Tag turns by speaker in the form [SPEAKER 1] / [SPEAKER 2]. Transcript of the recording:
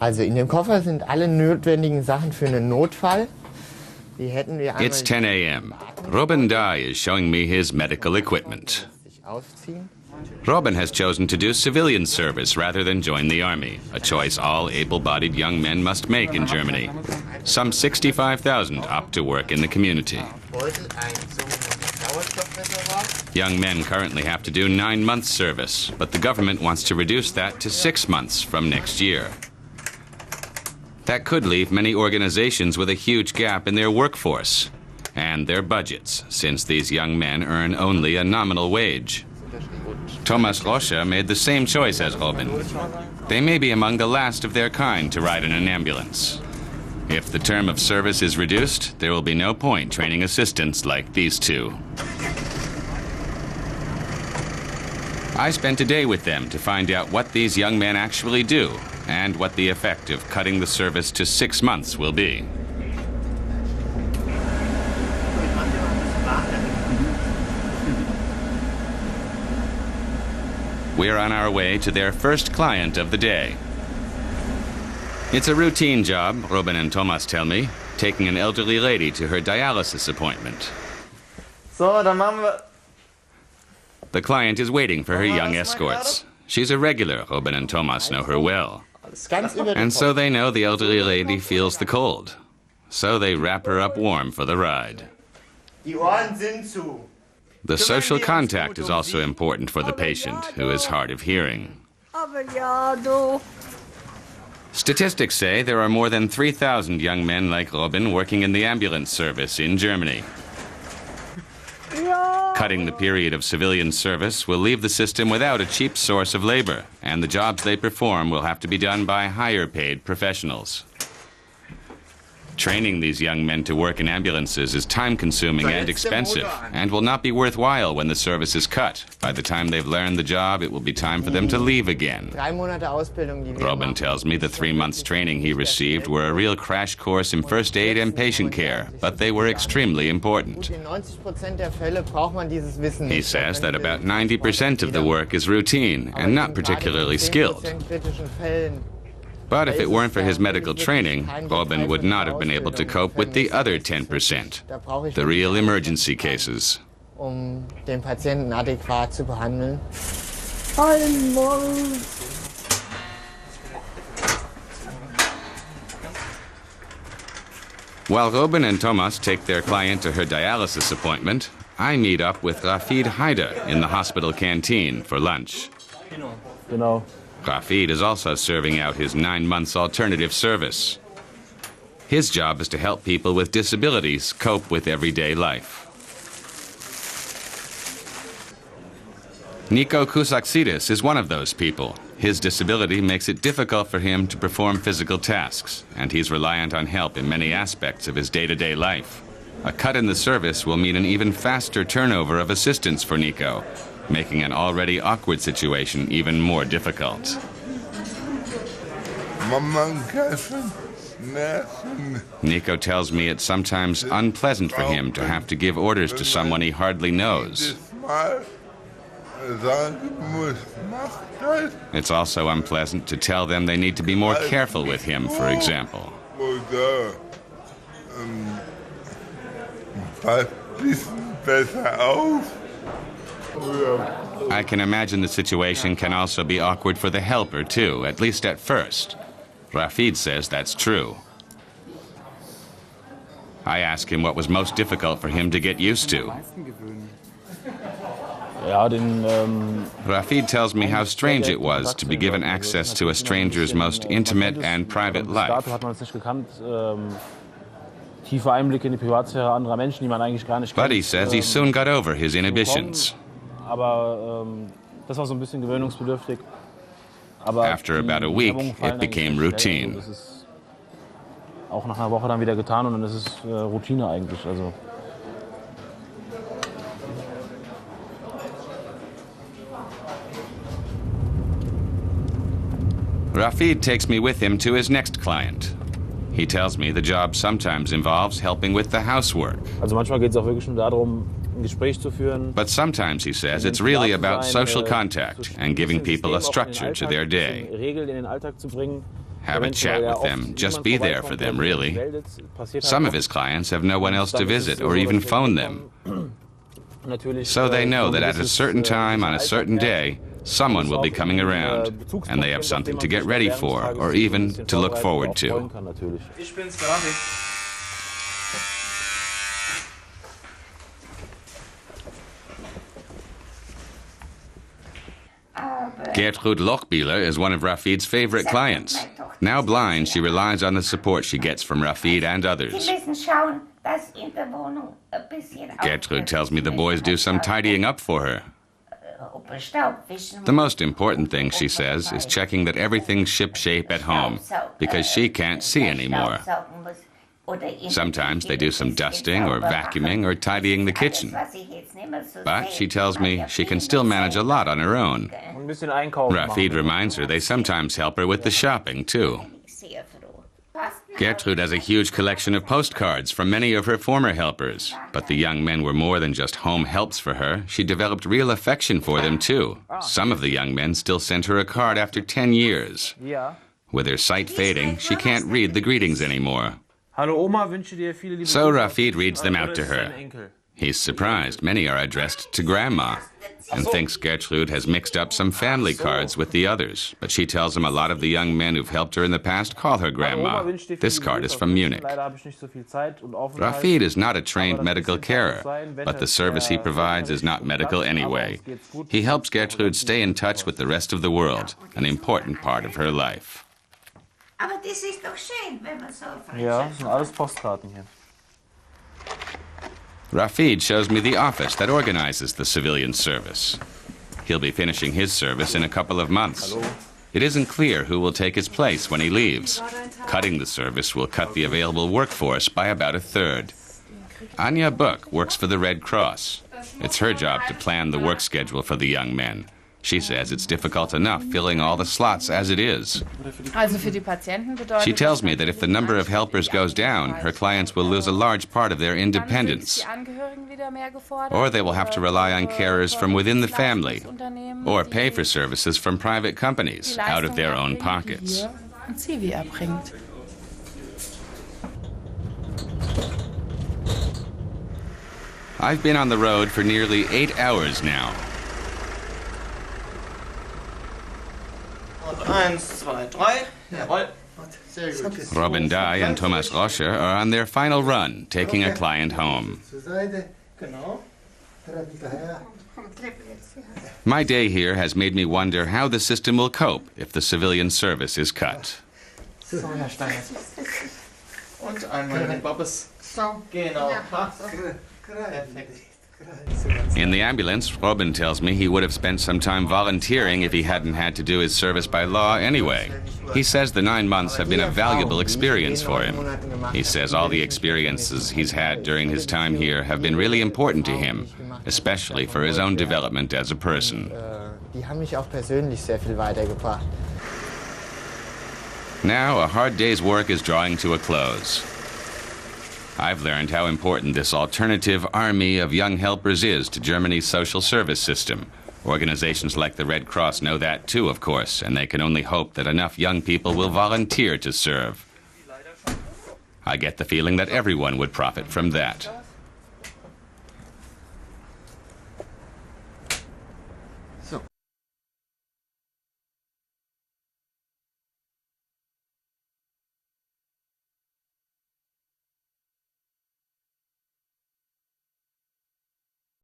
[SPEAKER 1] Also in dem Koffer sind alle notwendigen Sachen für einen Notfall. Die hätten wir einmal.
[SPEAKER 2] It's 10 a.m. Robin Dai is showing me his medical equipment. Robin has chosen to do civilian service rather than join the army, a choice all able-bodied young men must make in Germany. Some 65,000 opt to work in the community. Young men currently have to do 9 months service, but the government wants to reduce that to 6 months from next year. That could leave many organizations with a huge gap in their workforce and their budgets, since these young men earn only a nominal wage. Thomas Rocha made the same choice as Robin. They may be among the last of their kind to ride in an ambulance. If the term of service is reduced, there will be no point training assistants like these two. I spent a day with them to find out what these young men actually do and what the effect of cutting the service to 6 months will be. We're on our way to their first client of the day. It's a routine job, Robin and Thomas tell me, taking an elderly lady to her dialysis appointment.
[SPEAKER 1] So, dann machen wir.
[SPEAKER 2] The client is waiting for her young escorts. She's a regular, Robin and Thomas know her well. And so they know the elderly lady feels the cold. So they wrap her up warm for the ride.
[SPEAKER 1] Die Ohren sind zu.
[SPEAKER 2] The social contact is also important for the patient, who is hard of hearing. Statistics say there are more than 3,000 young men like Robin working in the ambulance service in Germany. Cutting the period of civilian service will leave the system without a cheap source of labor, and the jobs they perform will have to be done by higher-paid professionals. Training these young men to work in ambulances is time-consuming and expensive, and will not be worthwhile when the service is cut. By the time they've learned the job, it will be time for them to leave again. Robin tells me the 3 months training he received were a real crash course in first aid and patient care, but they were extremely important. He says that about 90% of the work is routine and not particularly skilled. But if it weren't for his medical training, Robin would not have been able to cope with the other 10%, the real emergency cases.
[SPEAKER 1] Den Patienten adäquat zu behandeln.
[SPEAKER 2] While Robin and Thomas take their client to her dialysis appointment, I meet up with Bastian Hartig in the hospital canteen for lunch.
[SPEAKER 3] Genau.
[SPEAKER 2] Rafid is also serving out his 9 months alternative service. His job is to help people with disabilities cope with everyday life. Nico Kousaksidis is one of those people. His disability makes it difficult for him to perform physical tasks, and he's reliant on help in many aspects of his day-to-day life. A cut in the service will mean an even faster turnover of assistance for Nico, making an already awkward situation even more difficult. Nico tells me it's sometimes unpleasant for him to have to give orders to someone he hardly knows. It's also unpleasant to tell them they need to be more careful with him, for example. I can imagine the situation can also be awkward for the helper, too, at least at first. Rafid says that's true. I ask him what was most difficult for him to get used to. Rafid tells me how strange it was to be given access to a stranger's most intimate and private life. But he says he soon got over his inhibitions. After about a week, it became routine. Rafid takes me with him to his next client. He tells me the job sometimes involves helping with the housework. But sometimes, he says, it's really about social contact and giving people a structure to their day. have a chat with them, just be there for them, really. Some of his clients have no one else to visit or even phone them. So they know that at a certain time on a certain day, someone will be coming around, and they have something to get ready for, or even to look forward to. Gertrud Lochbieler is one of Rafid's favorite clients. Now blind, she relies on the support she gets from Rafid and others. Gertrud tells me the boys do some tidying up for her. The most important thing, she says, is checking that everything's ship-shape at home, because she can't see anymore. Sometimes they do some dusting or vacuuming or tidying the kitchen. But she tells me she can still manage a lot on her own. Rafid reminds her they sometimes help her with the shopping, too. Gertrude has a huge collection of postcards from many of her former helpers. But the young men were more than just home helps for her. She developed real affection for them, too. Some of the young men still sent her a card after 10 years. With her sight fading, she can't read the greetings anymore. So Rafid reads them out to her. He's surprised many are addressed to Grandma, and thinks Gertrude has mixed up some family cards with the others. But she tells him a lot of the young men who've helped her in the past call her Grandma. This card is from Munich. Rafid is not a trained medical carer, but the service he provides is not medical anyway. He helps Gertrude stay in touch with the rest of the world, an important part of her life.
[SPEAKER 3] Ja, das sind alles Postkarten hier.
[SPEAKER 2] Rafid shows me the office that organizes the civilian service. He'll be finishing his service in a couple of months. It isn't clear who will take his place when he leaves. Cutting the service will cut the available workforce by about a third. Anja Buck works for the Red Cross. It's her job to plan the work schedule for the young men. She says it's difficult enough filling all the slots as it is. She tells me that if the number of helpers goes down, her clients will lose a large part of their independence. Or they will have to rely on carers from within the family, or pay for services from private companies out of their own pockets. I've been on the road for nearly 8 hours now.
[SPEAKER 4] 1, 2, 3. Jawohl.
[SPEAKER 2] Robin Dye and Thomas Roscher are on their final run, taking a client home. My day here has made me wonder how the system will cope if the civilian service is cut.
[SPEAKER 4] Und einmal den Bobbes. Genau. Perfekt.
[SPEAKER 2] In the ambulance, Robin tells me he would have spent some time volunteering if he hadn't had to do his service by law anyway. He says the 9 months have been a valuable experience for him. He says all the experiences he's had during his time here have been really important to him, especially for his own development as a person. Now, a hard day's work is drawing to a close. I've learned how important this alternative army of young helpers is to Germany's social service system. Organizations like the Red Cross know that too, of course, and they can only hope that enough young people will volunteer to serve. I get the feeling that everyone would profit from that.